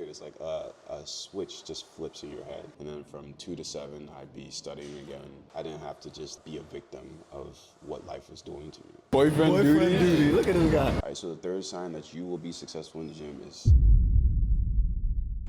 It's like a switch just flips in your head. And then from 2 to 7, I'd be studying again. I didn't have to just be a victim of what life was doing to me. Boyfriend duty. Look at this guy. All right, so the third sign that you will be successful in the gym is...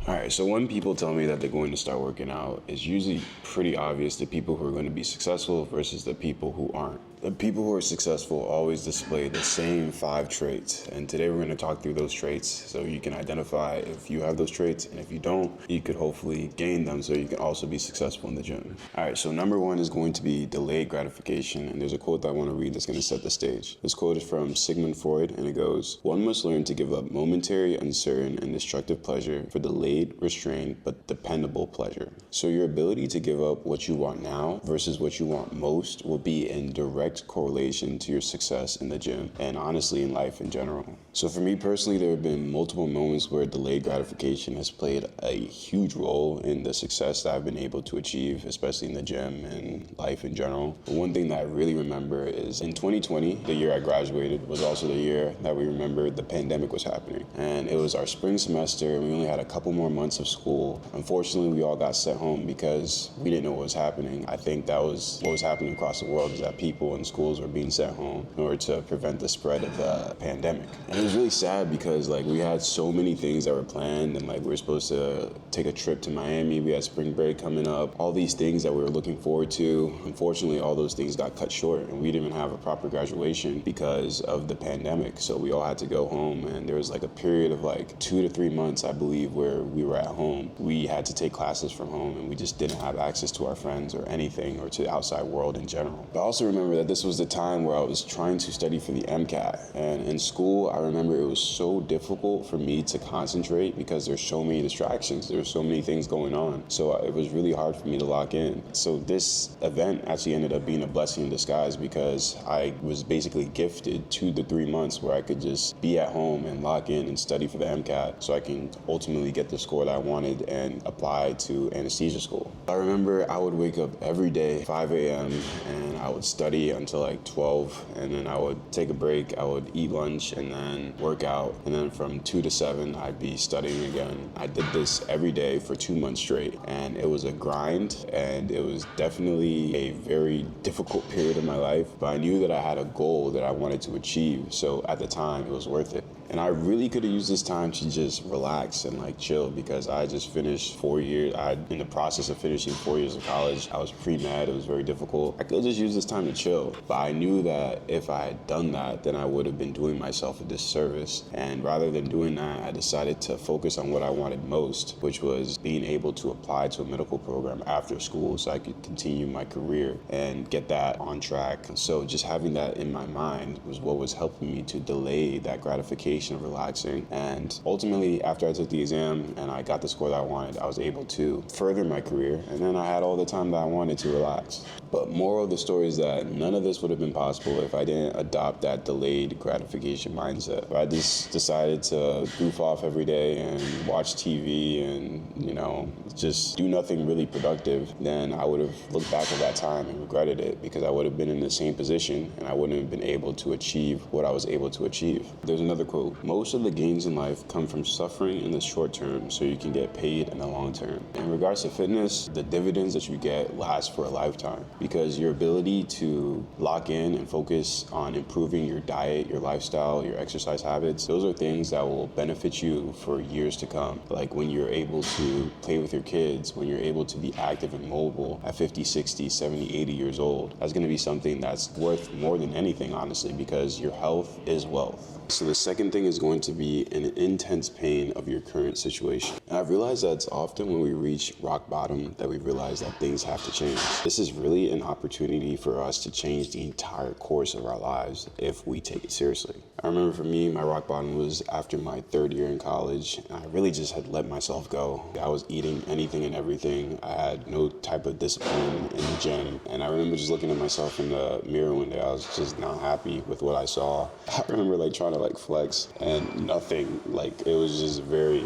All right, so when people tell me that they're going to start working out, it's usually pretty obvious the people who are going to be successful versus the people who aren't. The people who are successful always display the same 5 traits, and today we're going to talk through those traits so you can identify if you have those traits, and if you don't, you could hopefully gain them so you can also be successful in the gym. All right, so number 1 is going to be delayed gratification, and there's a quote that I want to read that's going to set the stage. This quote is from Sigmund Freud, and it goes, "One must learn to give up momentary, uncertain, and destructive pleasure for delayed, restrained, but dependable pleasure." So your ability to give up what you want now versus what you want most will be in direct correlation to your success in the gym and honestly in life in general. So for me personally, there have been multiple moments where delayed gratification has played a huge role in the success that I've been able to achieve, especially in the gym and life in general. But one thing that I really remember is in 2020, the year I graduated, was also the year that we remembered the pandemic was happening. And it was our spring semester, and we only had a couple more months of school. Unfortunately, we all got sent home because we didn't know what was happening. I think that was what was happening across the world, is that people in schools were being sent home in order to prevent the spread of the pandemic. And it was really sad because we had so many things that were planned, and we were supposed to take a trip to Miami. We had spring break coming up, all these things that we were looking forward to. Unfortunately, all those things got cut short, and we didn't even have a proper graduation because of the pandemic. So we all had to go home, and there was a period of 2 to 3 months, I believe, where we were at home. We had to take classes from home, and we just didn't have access to our friends or anything, or to the outside world in general. But I also remember that this was the time where I was trying to study for the MCAT, and in school I remember it was so difficult for me to concentrate because there's so many distractions, there's so many things going on, so it was really hard for me to lock in. So this event actually ended up being a blessing in disguise because I was basically gifted 2 to 3 months where I could just be at home and lock in and study for the MCAT so I can ultimately get the score that I wanted and apply to anesthesia school. I remember I would wake up every day 5 a.m. and I would study until 12, and then I would take a break, I would eat lunch, and then work out, and then from 2 to 7 I'd be studying again. I did this every day for 2 months straight, and it was a grind, and it was definitely a very difficult period of my life, but I knew that I had a goal that I wanted to achieve, so at the time it was worth it. And I really could have used this time to just relax and chill, because I just finished 4 years. In the process of finishing 4 years of college, I was pre-med, it was very difficult. I could have just used this time to chill, but I knew that if I had done that, then I would have been doing myself a disservice. And rather than doing that, I decided to focus on what I wanted most, which was being able to apply to a medical program after school so I could continue my career and get that on track. So just having that in my mind was what was helping me to delay that gratification of relaxing. And ultimately, after I took the exam and I got the score that I wanted, I was able to further my career, and then I had all the time that I wanted to relax. But moral of the story is that none of this would have been possible if I didn't adopt that delayed gratification mindset. If I just decided to goof off every day and watch TV and, just do nothing really productive, then I would have looked back at that time and regretted it, because I would have been in the same position and I wouldn't have been able to achieve what I was able to achieve. There's another quote: "Most of the gains in life come from suffering in the short term so you can get paid in the long term." In regards to fitness, the dividends that you get last for a lifetime, because your ability to lock in and focus on improving your diet, your lifestyle, your exercise habits, those are things that will benefit you for years to come. Like when you're able to play with your kids, when you're able to be active and mobile at 50, 60, 70, 80 years old, that's going to be something that's worth more than anything, honestly, because your health is wealth. So the second thing is going to be an intense pain of your current situation. And I've realized that it's often when we reach rock bottom that we realize that things have to change. This is really an opportunity for us to change the entire course of our lives if we take it seriously. I remember for me, my rock bottom was after my 3rd year in college, and I really just had let myself go. I was eating anything and everything. I had no type of discipline in the gym. And I remember just looking at myself in the mirror one day. I was just not happy with what I saw. I remember trying to flex and nothing. It was just very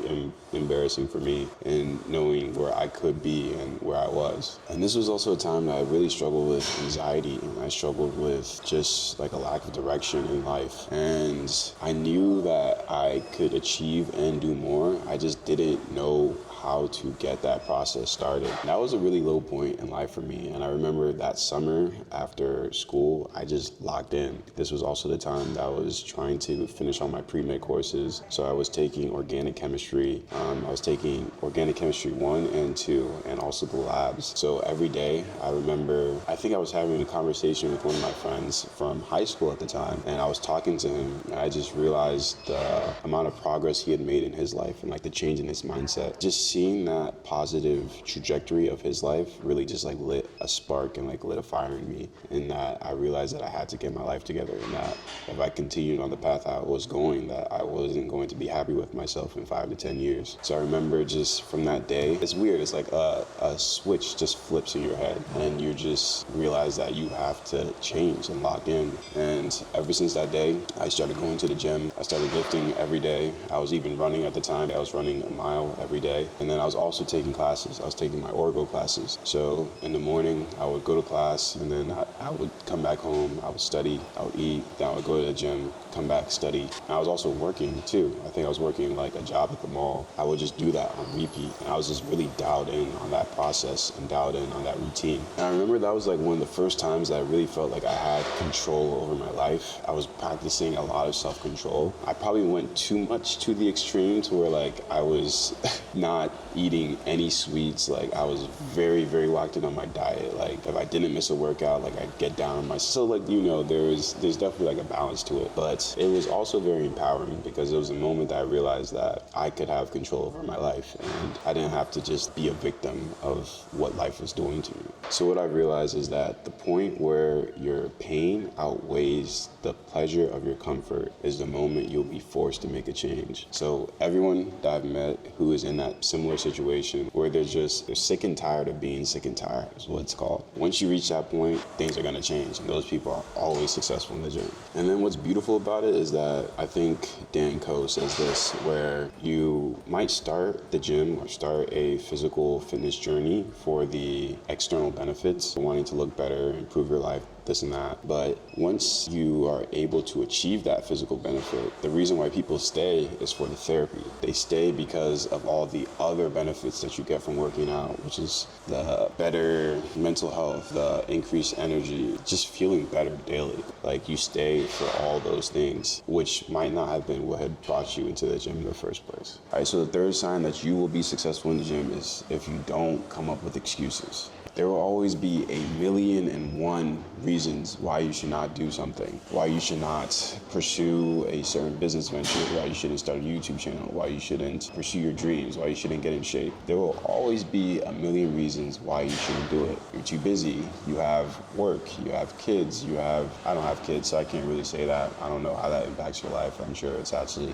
embarrassing for me in knowing where I could be and where I was. And this was also a time that I really struggled with anxiety, and I struggled with just like a lack of direction in life. And I knew that I could achieve and do more. I just didn't know how to get that process started. That was a really low point in life for me. And I remember that summer after school, I just locked in. This was also the time that I was trying to finish all my pre-med courses. So I was taking organic chemistry. I was taking organic chemistry 1 and 2, and also the labs. So every day, I remember, I think I was having a conversation with one of my friends from high school at the time, and I was talking to him, and I just realized the amount of progress he had made in his life and like the change in his mindset. Just seeing that positive trajectory of his life really just like lit a spark and like lit a fire in me, and that I realized that I had to get my life together, and that if I continued on the path I was going, that I wasn't going to be happy with myself in 5 to 10 years. So I remember just from that day, it's weird, it's like a switch just flips in your head, and you just realize that you have to change and lock in. And ever since that day, I started going to the gym. I started lifting every day. I was even running at the time. I was running a mile every day. And then I was also taking classes. I was taking my Orgo classes. So in the morning, I would go to class, and then I would come back home. I would study. I would eat. Then I would go to the gym, come back, study. And I was also working too. I think I was working like a job at the mall. I would just do that on repeat. And I was just really dialed in on that process and dialed in on that routine. And I remember that was like one of the first times that I really felt like I had control over my life. I was practicing a lot of self-control. I probably went too much to the extreme to where like I was not eating any sweets. Like I was very, very locked in on my diet. Like if I didn't miss a workout, like I'd get down on my, so like, you know, there's definitely like a balance to it. But it was also very empowering because it was a moment that I realized that I could have control over my life, and I didn't have to just be a victim of what life was doing to me. So what I realized is that the point where your pain outweighs the pleasure of your comfort is the moment you'll be forced to make a change. So everyone that I've met who is in that similar situation where they're sick and tired of being sick and tired is what it's called. Once you reach that point, things are gonna change, and those people are always successful in the gym. And then what's beautiful about it is that I think Dan Coe says this, where you might start the gym or start a physical fitness journey for the external benefits, wanting to look better, improve your life, this and that. But once you are able to achieve that physical benefit, the reason why people stay is for the therapy. They stay because of all the other benefits that you get from working out, which is the better mental health, the increased energy, just feeling better daily. Like you stay for all those things, which might not have been what had brought you into the gym in the first place. All right, so the third sign that you will be successful in the gym is if you don't come up with excuses. There will always be 1,000,001 reasons why you should not do something, why you should not pursue a certain business venture, why you shouldn't start a YouTube channel, why you shouldn't pursue your dreams, why you shouldn't get in shape. There will always be 1,000,000 reasons why you shouldn't do it. You're too busy, you have work, you have kids, I don't have kids, so I can't really say that. I don't know how that impacts your life. I'm sure it's actually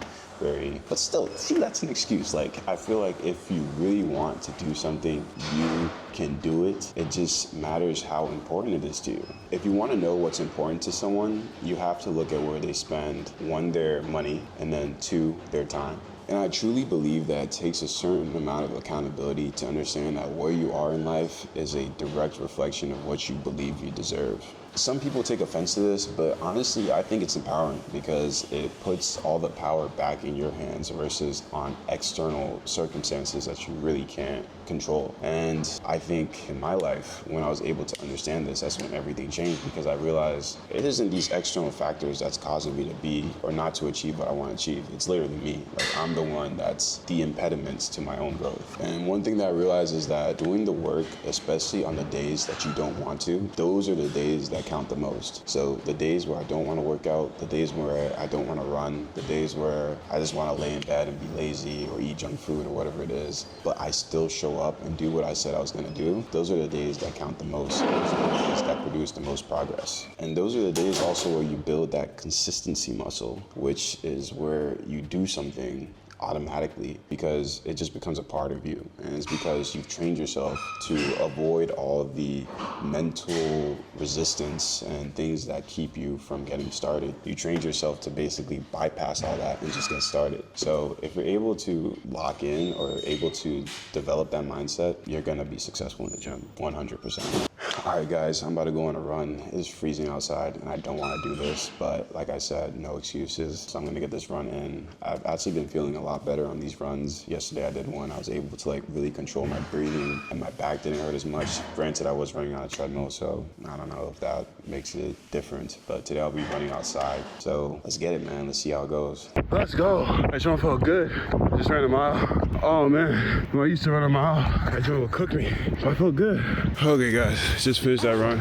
but still, see, that's an excuse. Like, I feel like if you really want to do something, you can do it. It just matters how important it is to you. If you want to know what's important to someone, you have to look at where they spend, 1, their money, and then 2, their time. And I truly believe that it takes a certain amount of accountability to understand that where you are in life is a direct reflection of what you believe you deserve. Some people take offense to this, but honestly, I think it's empowering because it puts all the power back in your hands versus on external circumstances that you really can't control. And I think in my life, when I was able to understand this, that's when everything changed, because I realized it isn't these external factors that's causing me to be or not to achieve what I want to achieve. It's literally me. Like, I'm the one that's the impediments to my own growth. And one thing that I realized is that doing the work, especially on the days that you don't want to, those are the days that count the most. So the days where I don't want to work out, the days where I don't want to run, the days where I just want to lay in bed and be lazy or eat junk food or whatever it is, but I still show up and do what I said I was going to do, those are the days that count the most. Those are the days that produce the most progress. And those are the days also where you build that consistency muscle, which is where you do something automatically because it just becomes a part of you. And it's because you've trained yourself to avoid all of the mental resistance and things that keep you from getting started. You trained yourself to basically bypass all that and just get started. So if you're able to lock in or able to develop that mindset, you're gonna be successful in the gym, 100%. All right, guys, I'm about to go on a run. It's freezing outside, and I don't want to do this, but like I said, no excuses. So I'm gonna get this run in. I've actually been feeling a lot better on these runs. Yesterday I did one. I was able to like really control my breathing, and my back didn't hurt as much. Granted, I was running on a treadmill, so I don't know if that makes it different. But today I'll be running outside. So let's get it, man. Let's see how it goes. Let's go. That jump felt good. Just ran a mile. Oh man, when I used to run a mile, that jump would cook me. But I felt good. Okay, guys, just finished that run.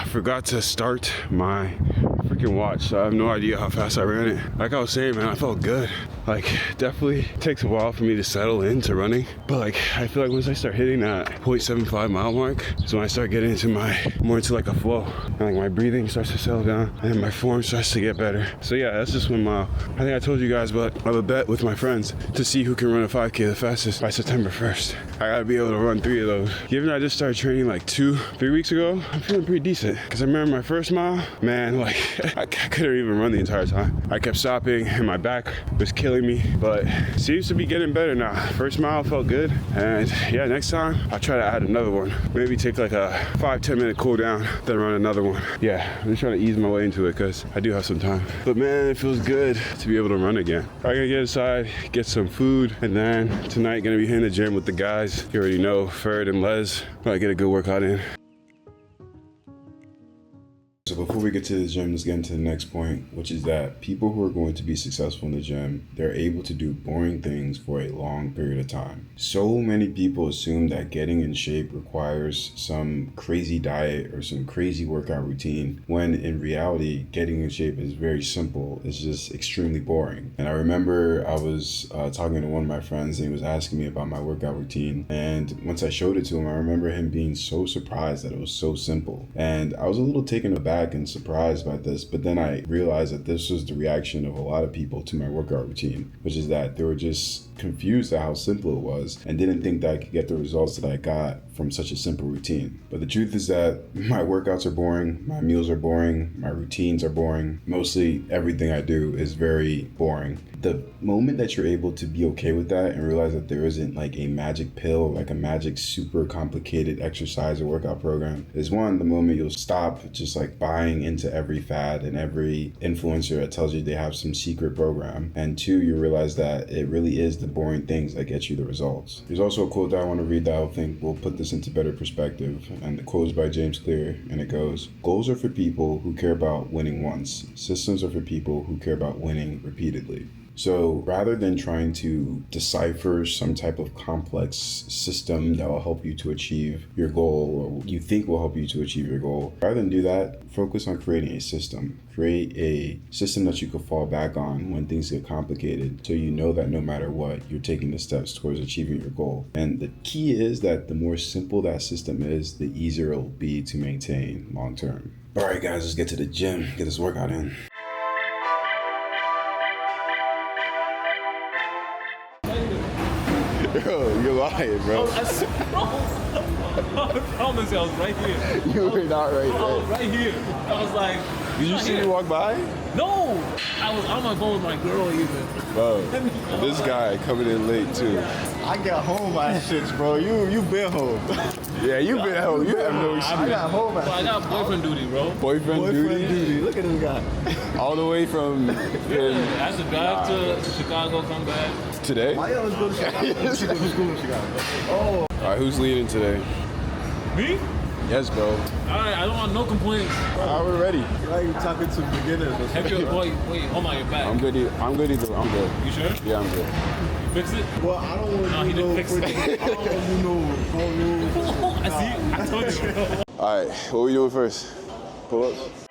Forgot to start my freaking watch, so I have no idea how fast I ran it. Like I was saying, man, I felt good. Like, definitely takes a while for me to settle into running, but like I feel like once I start hitting that 0.75 mile mark is when I start getting into more into like a flow, and like my breathing starts to settle down and my form starts to get better. So yeah, that's just 1 mile. I think I told you guys, but I have a bet with my friends to see who can run a 5K the fastest by September 1st. I gotta be able to run 3 of those. Given I just started training like 2-3 weeks ago, I'm feeling pretty decent. Cause I remember my first mile, man, like I couldn't even run the entire time. I kept stopping and my back was killing me, but seems to be getting better now. First mile felt good, and yeah, next time I'll try to add another one. Maybe take like a 5-10 minute cool down, then run another one. Yeah, I'm just trying to ease my way into it because I do have some time. But man, it feels good to be able to run again. I'm gonna get inside, get some food, and then tonight gonna be hitting the gym with the guys. You already know, Ferd and Les. Probably get a good workout in. So before we get to the gym, let's get into the next point, which is that people who are going to be successful in the gym, they're able to do boring things for a long period of time. So many people assume that getting in shape requires some crazy diet or some crazy workout routine, when in reality, getting in shape is very simple. It's just extremely boring. And I remember I was talking to one of my friends, and he was asking me about my workout routine. And once I showed it to him, I remember him being so surprised that it was so simple. And I was a little taken aback and surprised by this, but then I realized that this was the reaction of a lot of people to my workout routine, which is that they were just confused at how simple it was and didn't think that I could get the results that I got from such a simple routine. But the truth is that my workouts are boring, my meals are boring, my routines are boring. Mostly everything I do is very boring. The moment that you're able to be okay with that and realize that there isn't like a magic pill, like a magic super complicated exercise or workout program, is one, the moment you'll stop just like buying into every fad and every influencer that tells you they have some secret program. And two, you realize that it really is the boring things that get you the results. There's also a quote that I want to read that I think will put this into better perspective. And the quote is by James Clear, and it goes, "Goals are for people who care about winning once. Systems are for people who care about winning repeatedly." So rather than trying to decipher some type of complex system that will help you to achieve your goal, or you think will help you to achieve your goal, rather than do that, focus on creating a system. Create a system that you can fall back on when things get complicated, so you know that no matter what, you're taking the steps towards achieving your goal. And the key is that the more simple that system is, the easier it'll be to maintain long term. All right, guys, let's get to the gym, get this workout in. Bro, you're lying, bro. I promise you, I was right here. You were not right I was there. right here. I was like, Did you see me walk by? no! I was on my phone with my girl even. Bro, this guy coming in late too. I got home by 6, bro. You been home. Yeah, you been home. You have no I excuse. got home But I at got boyfriend duty, bro. Boyfriend boyfriend duty? duty. Look at this guy. All the way from I have to drive to Chicago, come back. today? Why y'all go to Chicago? She go to school in Chicago. Oh. All right, who's leading today? Me? Yes, bro. Alright, I don't want no complaints. We're ready. Why you talking to beginners? or Have something? your boy, wait, hold on, your back. I'm good. I'm good either. I'm good. You sure? Yeah, I'm good. You fix it? Well, I don't want No, to he do no didn't fix it. freaking. I don't want to do no rules. I see. I told you, bro. All right, what we doing first? Pull-ups?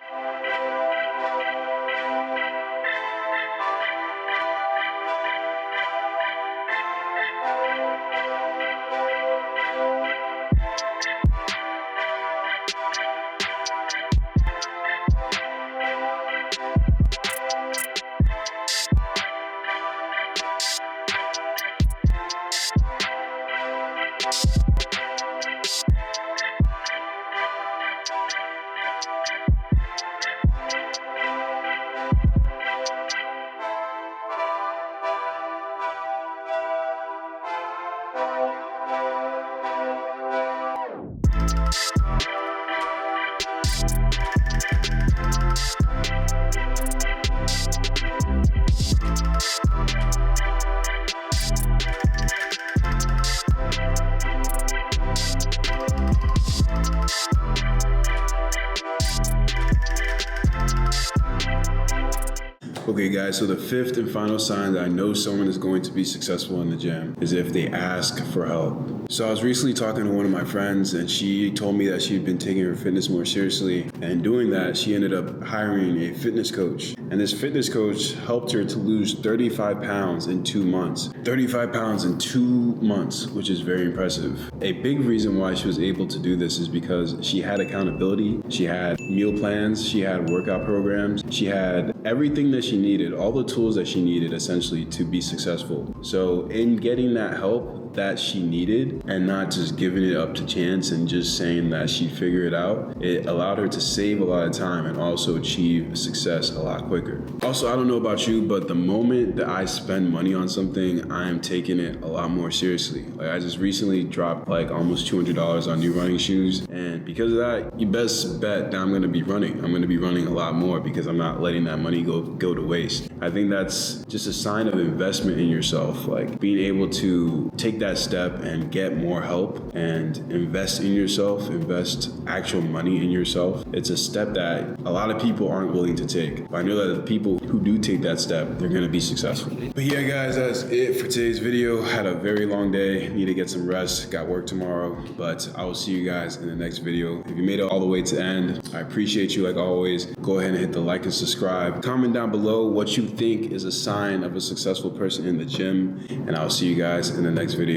Okay guys, so the fifth and final sign that I know someone is going to be successful in the gym is if they ask for help. So I was recently talking to one of my friends and she told me that she'd been taking her fitness more seriously, and doing that she ended up hiring a fitness coach. And this fitness coach helped her to lose 35 pounds in 2 months. 35 pounds in 2 months, which is very impressive. A big reason why she was able to do this is because she had accountability, she had meal plans, she had workout programs, she had everything that she needed, all the tools that she needed essentially to be successful. So in getting that help that she needed and not just giving it up to chance and just saying that she'd figure it out, it allowed her to save a lot of time and also achieve success a lot quicker. Also, I don't know about you, but the moment that I spend money on something, I am taking it a lot more seriously. Like I just recently dropped like almost $200 on new running shoes, and because of that, you best bet that I'm gonna be running. I'm gonna be running a lot more because I'm not letting that money go to waste. I think that's just a sign of investment in yourself, like being able to take that step and get more help and invest in yourself, invest actual money in yourself. It's a step that a lot of people aren't willing to take. But I know that the people who do take that step, they're gonna be successful. But yeah guys, that's it for today's video. Had a very long day, need to get some rest, got work tomorrow, but I will see you guys in the next video. If you made it all the way to the end, I appreciate you like always. Go ahead and hit the like and subscribe. Comment down below what you think is a sign of a successful person in the gym, and I'll see you guys in the next video.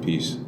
Peace.